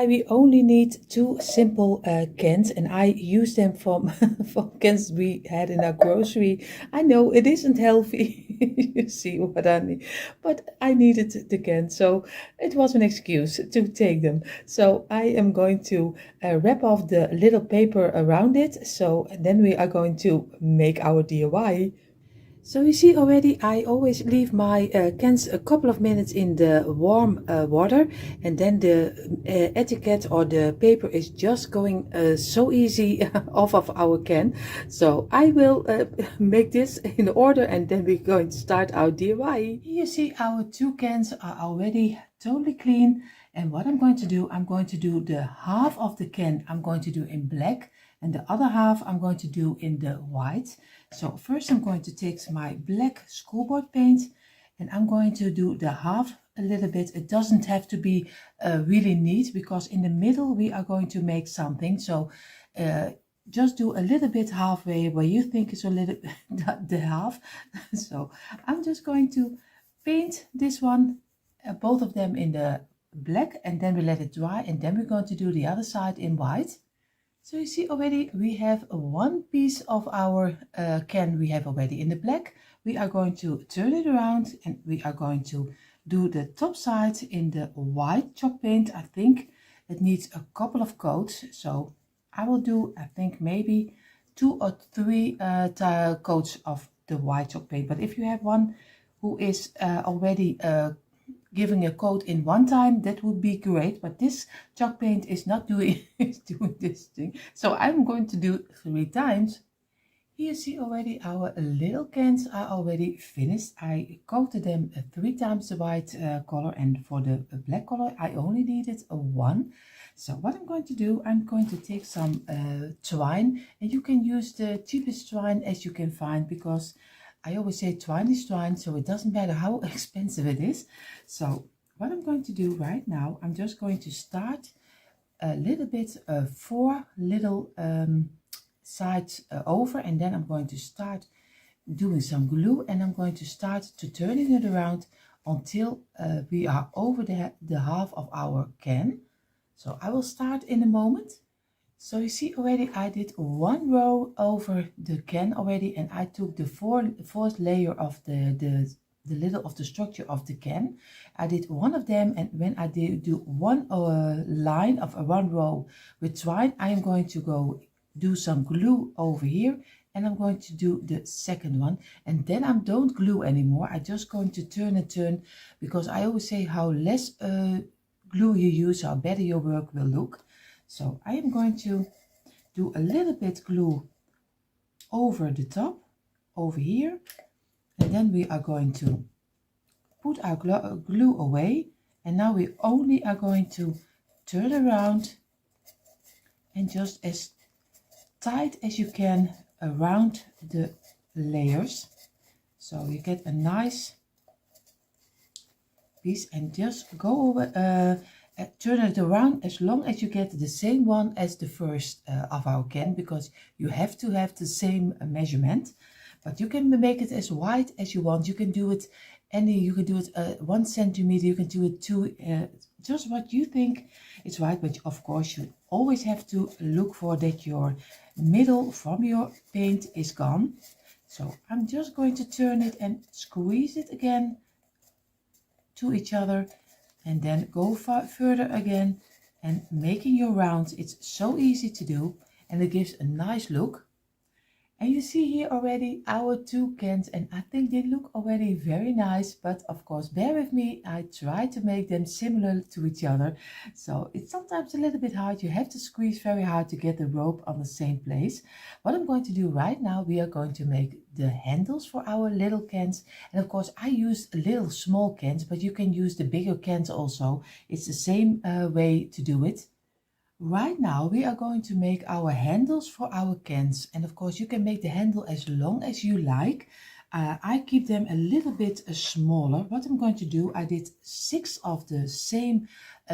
why we only need two simple cans, and I use them from from cans we had in our grocery. I know it isn't healthy, you see what I mean, but I needed the can, so it was an excuse to take them. So I am going to wrap off the little paper around it, so then we are going to make our DIY. So you see already, I always leave my cans a couple of minutes in the warm water, and then the etiquette or the paper is just going so easy off of our can. So I will make this in order, and then we're going to start our DIY. You see our two cans are already totally clean, and what I'm going to do, I'm going to do the half of the can I'm going to do in black, and the other half I'm going to do in the white. So first I'm going to take my black schoolboard paint, and I'm going to do the half a little bit. It doesn't have to be really neat, because in the middle we are going to make something. So just do a little bit halfway where you think is a little the half. So I'm just going to paint this one, both of them in the black, and then we let it dry, and then we're going to do the other side in white. So you see already we have one piece of our can we have already in the black. We are going to turn it around, and we are going to do the top side in the white chalk paint. I think it needs a couple of coats, so I will do, I think, maybe 2 or 3 coats of the white chalk paint. But if you have one who is already giving a coat in one time, that would be great, but this chalk paint is not doing doing this thing, so I'm going to do 3 times. Here you see already our little cans are already finished. I coated them 3 times the white color, and for the black color I only needed 1. So what I'm going to do, I'm going to take some twine, and you can use the cheapest twine as you can find, because I always say twine is twine, so it doesn't matter how expensive it is. So what I'm going to do right now, I'm just going to start a little bit 4 little sides over, and then I'm going to start doing some glue, and I'm going to start to turning it around until we are over the half of our can. So I will start in a moment. So you see already I did 1 row over the can already, and I took the fourth layer of the little of the structure of the can. I did 1 of them, and when I do 1 line of 1 row with twine, I am going to go do some glue over here, and I'm going to do the second one, and then I don't glue anymore. I'm just going to turn and turn, because I always say how less glue you use, how better your work will look. So I am going to do a little bit glue over the top, over here, and then we are going to put our glue away, and now we only are going to turn around and just as tight as you can around the layers, so you get a nice piece, and just go over turn it around as long as you get the same one as the first of our can, because you have to have the same measurement. But you can make it as wide as you want. You can do it you can do it 1 centimeter, you can do it 2, just what you think is right. But of course you always have to look for that your middle from your paint is gone. So I'm just going to turn it and squeeze it again to each other, and then go further again and making your rounds. It's so easy to do, and it gives a nice look. And you see here already our 2 cans, and I think they look already very nice, but of course bear with me, I try to make them similar to each other, so it's sometimes a little bit hard. You have to squeeze very hard to get the rope on the same place. What I'm going to do right now, we are going to make the handles for our little cans, and of course I used little small cans, but you can use the bigger cans also. It's the same way to do it. Right now we are going to make our handles for our cans, and of course you can make the handle as long as you like. I keep them a little bit smaller. What I'm going to do, I did 6 of the same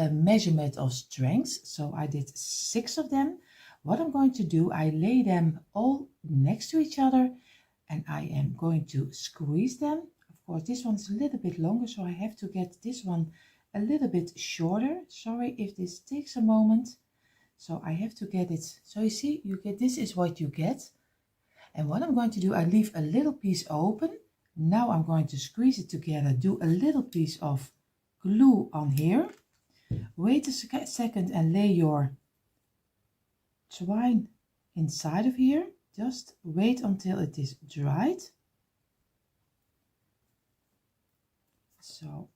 measurement of strength, so I did 6 of them. What I'm going to do, I lay them all next to each other, and I am going to squeeze them. Of course this one is a little bit longer, so I have to get this one a little bit shorter. Sorry if this takes a moment. So I have to get it. So you see, you get, this is what you get. And what I'm going to do, I leave a little piece open. Now I'm going to squeeze it together, do a little piece of glue on here. Wait a second and lay your twine inside of here. Just wait until it is dried. So,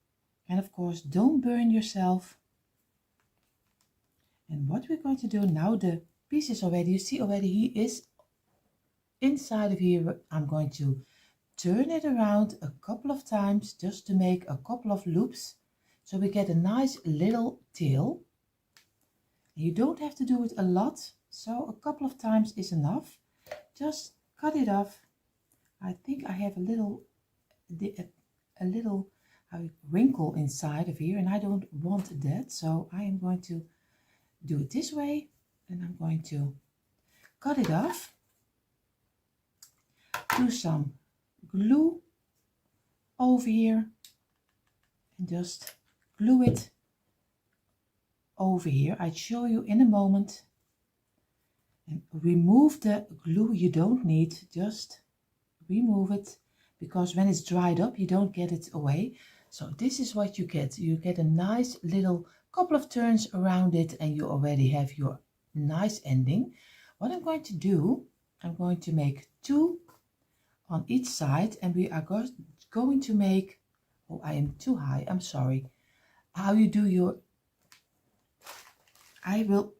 and of course, don't burn yourself. And what we're going to do now, the piece is already, you see already he is inside of here. I'm going to turn it around a couple of times just to make a couple of loops. So we get a nice little tail. You don't have to do it a lot. So a couple of times is enough. Just cut it off. I think I have a little wrinkle inside of here and I don't want that. So I am going to do it this way and I'm going to cut it off. Do some glue over here and just glue it over here. I'll show you in a moment. And remove the glue you don't need, just remove it, because when it's dried up you don't get it away. So this is what you get. You get a nice little couple of turns around it and you already have your nice ending. What I'm going to do, I'm going to make 2 on each side and we are going to make, oh I am too high, I'm sorry. How you do your, I will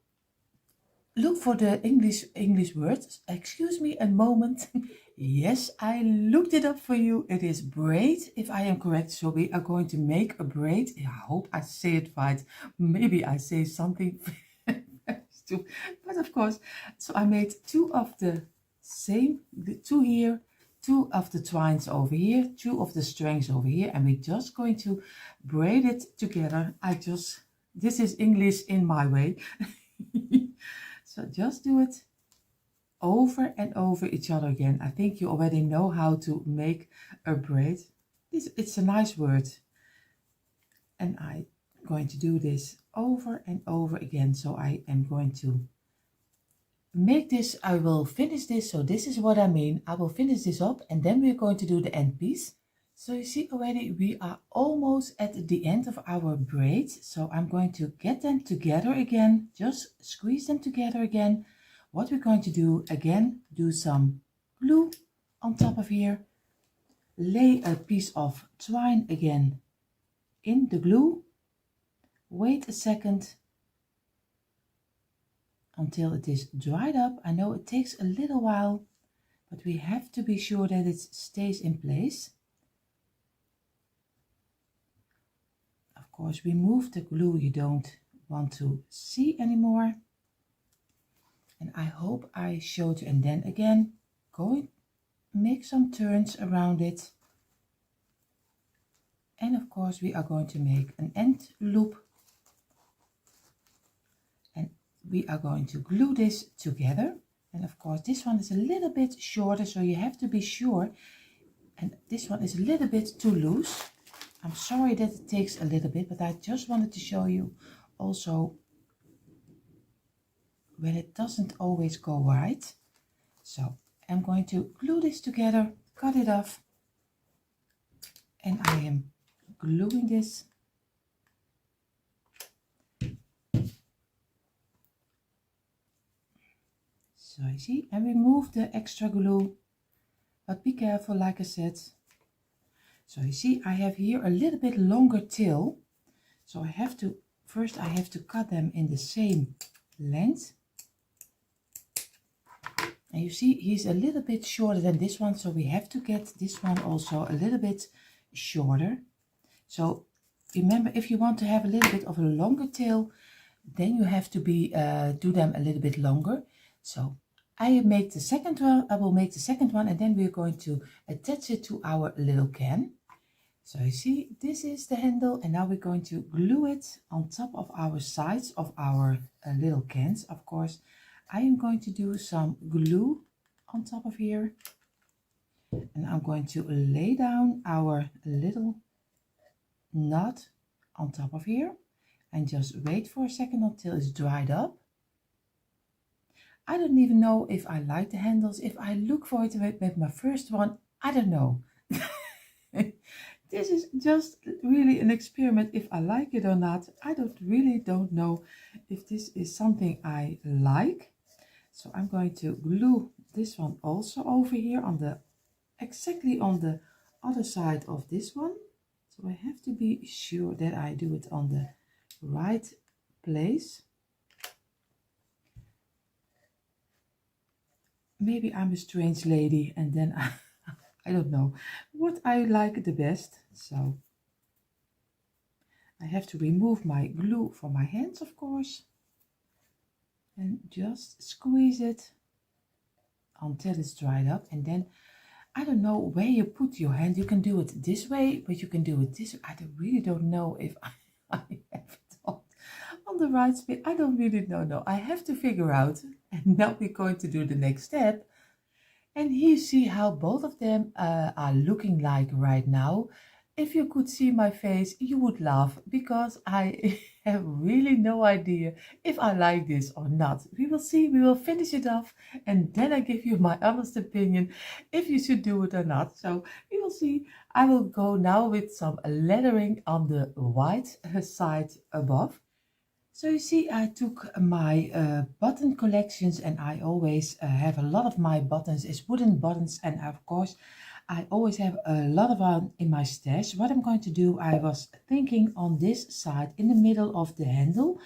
look for the English words. Excuse me a moment. Yes, I looked it up for you. It is braid, if I am correct. So we are going to make a braid. I hope I say it right. Maybe I say something stupid. But of course, so I made 2 of the same, 2 here, 2 of the twines over here, 2 of the strands over here, and we're just going to braid it together. This is English in my way. So just do it over and over each other again. I think you already know how to make a braid. It's a nice word. And I'm going to do this over and over again. So I am going to make this, I will finish this. So this is what I mean. I will finish this up and then we're going to do the end piece. So you see already we are almost at the end of our braids. So I'm going to get them together again, just squeeze them together again. What we're going to do again, do some glue on top of here, lay a piece of twine again in the glue, wait a second until it is dried up. I know it takes a little while, but we have to be sure that it stays in place. Of course, remove the glue you don't want to see anymore. And I hope I showed you. And then again, make some turns around it. And of course, we are going to make an end loop. And we are going to glue this together. And of course, this one is a little bit shorter, so you have to be sure. And this one is a little bit too loose. I'm sorry that it takes a little bit, but I just wanted to show you also when it doesn't always go right. So I'm going to glue this together, cut it off, and I am gluing this. So you see, and remove the extra glue, but be careful, like I said. So you see, I have here a little bit longer tail. So first I have to cut them in the same length. And you see, he's a little bit shorter than this one. So we have to get this one also a little bit shorter. So remember, if you want to have a little bit of a longer tail, then you have to do them a little bit longer. So I will make the second one, and then we're going to attach it to our little can. So you see, this is the handle, and now we're going to glue it on top of our sides of our little cans. Of course, I am going to do some glue on top of here, and I'm going to lay down our little knot on top of here and just wait for a second until it's dried up. I don't even know if I like the handles. If I look for it with my first one, I don't know. This is just really an experiment if I like it or not. I really don't know if this is something I like. So I'm going to glue this one also over here on the exactly on the other side of this one. So I have to be sure that I do it on the right place. Maybe I'm a strange lady and then I don't know what I like the best. So I have to remove my glue from my hands, of course, and just squeeze it until it's dried up. And then I don't know where you put your hand. You can do it this way, but you can do it this way. I really don't know if I have it on the right spot. I don't really know. No, I have to figure out. And now we're going to do the next step. And here you see how both of them are looking like right now. If you could see my face, you would laugh because I have really no idea if I like this or not. We will see, we will finish it off and then I give you my honest opinion if you should do it or not. So we will see. I will go now with some lettering on the white side above. So you see, I took my button collections and I always have a lot of my buttons is wooden buttons, and of course I always have a lot of them in my stash. What I'm going to do, I was thinking on this side in the middle of the handle,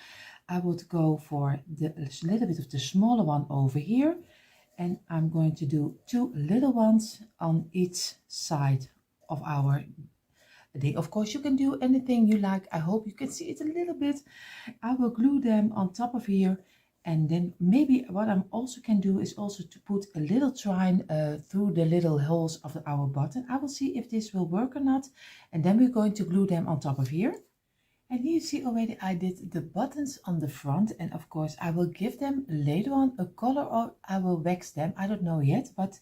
I would go for the little bit of the smaller one over here, and I'm going to do two little ones on each side of our day. Of course, you can do anything you like. I hope you can see it a little bit. I will glue them on top of here, and then maybe what I also can do is also to put a little twine through the little holes of our button. I will see if this will work or not, and then we're going to glue them on top of here. And here you see already I did the buttons on the front, and of course I will give them later on a color, or I will wax them. I don't know yet, but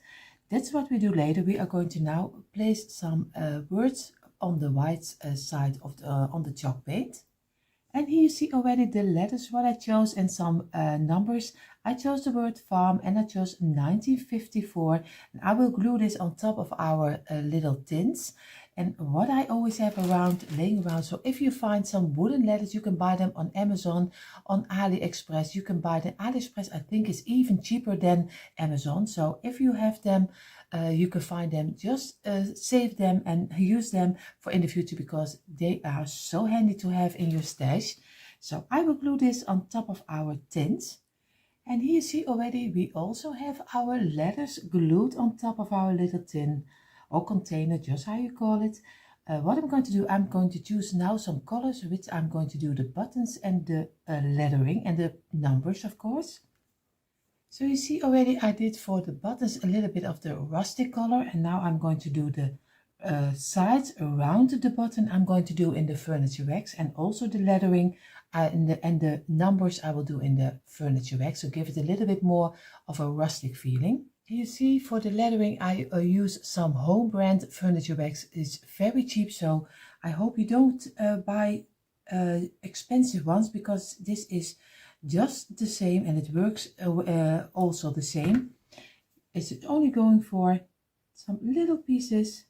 that's what we do later. We are going to now place some words on the white side of the, on the chalk paint. And here you see already the letters what I chose and some numbers. I chose the word farm and I chose 1954. And I will glue this on top of our little tins. And what I always have around, laying around, so if you find some wooden letters, you can buy them on Amazon, on AliExpress. You can buy them. AliExpress, I think, is even cheaper than Amazon. So if you have them, you can find them. Just save them and use them for in the future because they are so handy to have in your stash. So I will glue this on top of our tins. And here you see already we also have our letters glued on top of our little tin or container, just how you call it. What I'm going to do, I'm going to choose now some colors, which I'm going to do the buttons and the lettering and the numbers, of course. So you see already I did for the buttons a little bit of the rustic color, and now I'm going to do the sides around the button. I'm going to do in the furniture wax, and also the lettering and the numbers I will do in the furniture wax, so give it a little bit more of a rustic feeling. You see, for the lettering I use some home brand furniture wax. It's very cheap, so I hope you don't buy expensive ones, because this is just the same and it works also the same. It's only going for some little pieces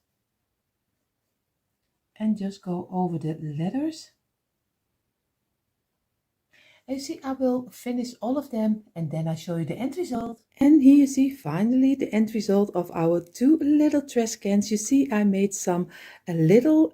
and just go over the letters. And you see, I will finish all of them and then I show you the end result. And here you see finally the end result of our two little trash cans. You see I made some little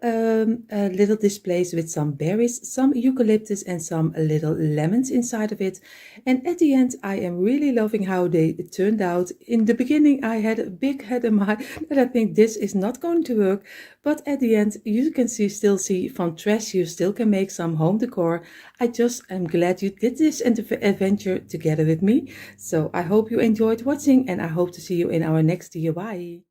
displays with some berries, some eucalyptus and some little lemons inside of it. And at the end I am really loving how they turned out. In the beginning I had a big head in my that I think this is not going to work. But at the end you can still see from trash you still can make some home decor. I just am glad you did this adventure together with me. So I hope you enjoyed watching and I hope to see you in our next DIY.